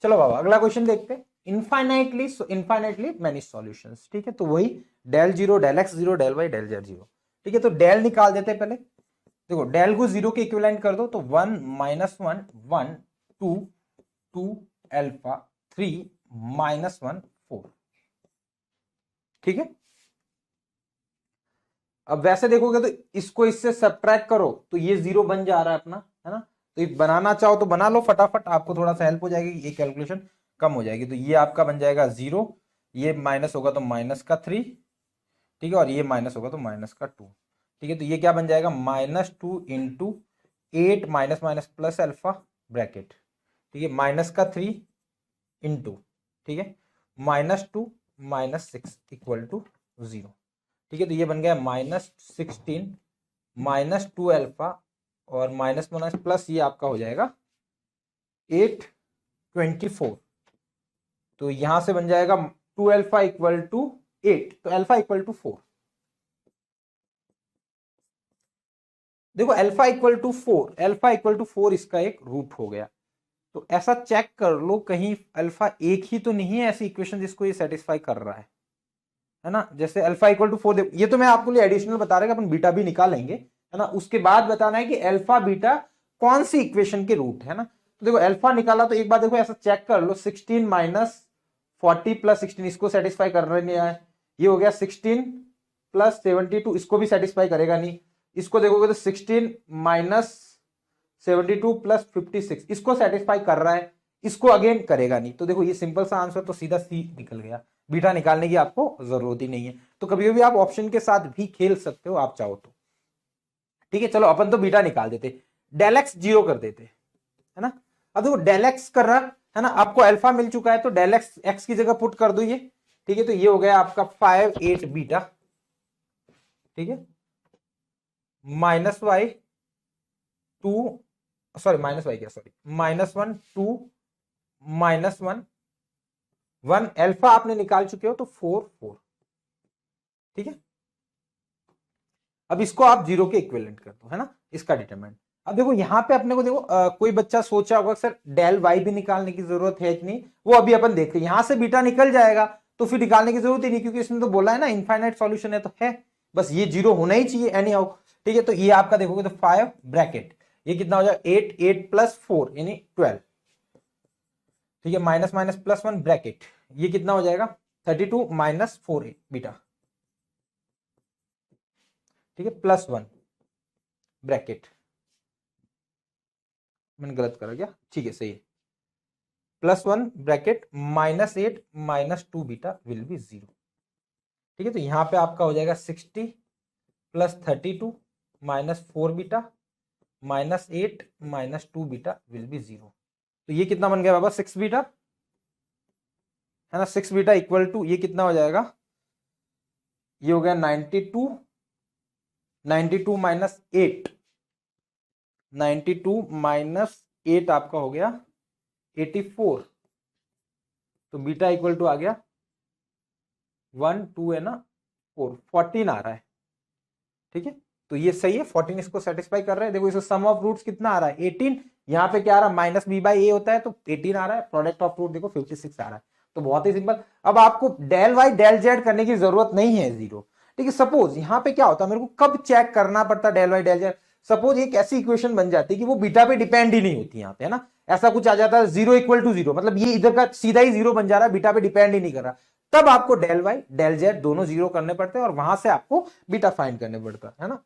चलो बाबा अगला क्वेश्चन देखते हैं। इनफाइनाइटली मैनी सॉल्यूशंस, ठीक है। तो वही del zero, del x zero, del y, del z zero, ठीक है। तो डेल निकाल देते हैं पहले। देखो डेल को जीरो के इक्विवेलेंट कर दो, तो 1 -1 1 2 2 अल्फा 3 -1 4, ठीक है। अब वैसे देखोगे तो इसको इससे सब्ट्रैक्ट करो तो ये जीरो बन जा रहा है अपना, है ना। तो ये बनाना चाहो तो बना लो फटाफट, आपको थोड़ा सा हेल्प हो जाएगी, ये कैलकुलेशन कम हो जाएगी। तो ये आपका बन जाएगा जीरो, ये माइनस होगा तो -3, ठीक है, और ये माइनस होगा तो -2, ठीक है। तो ये क्या बन जाएगा, -2 into 8 minus minus plus alpha bracket, ठीक है, -3 इंटू, ठीक है, -2 -6 इक्वल टू 0, ठीक है। तो ये बन गया -16 -2 अल्फा और माइनस माइनस प्लस ये आपका हो जाएगा 8 24। तो यहां से बन जाएगा 2 अल्फा इक्वल टू 8, तो अल्फा इक्वल टू 4। देखो alpha equal to 4, alpha equal to 4 इसका एक रूट हो गया। तो ऐसा चेक कर लो कहीं अल्फा एक ही तो नहीं है ऐसी इक्वेशन जिसको ये सेटिस्फाई कर रहा है ना। जैसे अल्फा इक्वल टू 4, ये तो मैं आपको लिए एडिशनल बता रहा है कि अपन बीटा भी निकालेंगे, है ना। उसके बाद बताना है कि अल्फा बीटा कौन सी इक्वेशन के रूट है ना। तो देखो अल्फा निकाला तो एक बार देखो ऐसा चेक कर लो, 16 -40 + 16 इसको सेटिस्फाई कर रहा नहीं है, ये हो गया 16 + 72 इसको भी सेटिस्फाई करेगा नहीं। इसको देखोगे तो 16 - 72 + 56 इसको सेटिस्फाई कर रहा है, इसको अगेन करेगा नहीं। तो देखो ये सिंपल सा आंसर तो सीधा सी निकल गया, बीटा निकालने की आपको जरूरत ही नहीं है। तो कभी भी आप ऑप्शन के साथ भी खेल सकते हो आप चाहो तो, ठीक है। चलो अपन तो बीटा निकाल देते, डेल एक्स 0 कर देते, है ना। अब देखो डेल एक्स कर रहा है ना, आपको अल्फा मिल चुका है तो डेल एक्स एक्स की जगह पुट कर दो ये, ठीक है। तो ये हो गया आपका 5 8 बीटा, ठीक है, -y2 सॉरी -y क्या सॉरी -1 2 -1 1 अल्फा आपने निकाल चुके हो तो 4 4, ठीक है। अब इसको आप 0 के इक्विवेलेंट कर दो, है ना, इसका डिटरमिनेंट। अब देखो यहां पे अपने को देखो कोई बच्चा सोचा होगा सर डेल वाई भी निकालने की जरूरत है कि नहीं, वो अभी अपन देखते हैं। यहां से बीटा निकल जाएगा तो फिर निकालने की जरूरत ही नहीं, क्योंकि इसने तो बोला है ना इनफाइनाइट सॉल्यूशन है, तो है बस ये 0 होना ही चाहिए एनी हाउ, ठीक है। तो ये आपका देखोगे तो 5 ब्रैकेट, ये कितना हो जाएगा 8 8 + 4 यानी 12, ठीक है, माइनस माइनस +1 ब्रैकेट, ये कितना हो जाएगा 32 - 4 बीटा, ठीक है, +1 ब्रैकेट, मैंने गलत करा क्या, ठीक है सही है, +1 ब्रैकेट -8 -2 बीटा विल बी 0, ठीक है। तो यहां पे आपका हो जाएगा 60 + 32 -4 बीटा -8 -2 बीटा विल बी 0। तो ये कितना बन गया बाबा 6 बीटा, है ना। 6 बीटा इक्वल टू ये कितना हो जाएगा, ये हो गया 92 92 -8 92 -8 आपका हो गया 84। तो बीटा इक्वल टू आ गया 1 2 है ना 4 14 आ रहा है, ठीक है। तो ये सही है, 14 इसको सेटिस्फाई कर रहा है। देखो इसको सम ऑफ रूट्स कितना आ रहा है 18, यहाँ पे क्या आ रहा है -b/a होता है तो 18 आ रहा है, प्रोडक्ट ऑफ रूट देखो 56 आ रहा है। तो बहुत ही सिंपल। अब आपको डेल वाई डेल जेड करने की जरूरत नहीं है 0, ठीक है। सपोज यहाँ पे क्या होता है, मेरे को कब चेक करना पड़ता del y del z, suppose एक ऐसी इक्वेशन बन जाती है कि वो बीटा पे डिपेंड ही नहीं होती यहाँ पे, है ना। ऐसा कुछ आ जाता है 0 = 0, मतलब ये इधर का सीधा ही 0 बन जा रहा है, बीटा पे डिपेंड ही नहीं कर रहा, तब आपको डेल वाई डेल जेड दोनों 0 करने पड़ते हैं और वहां से आपको बीटा फाइंड करने पड़ता है ना।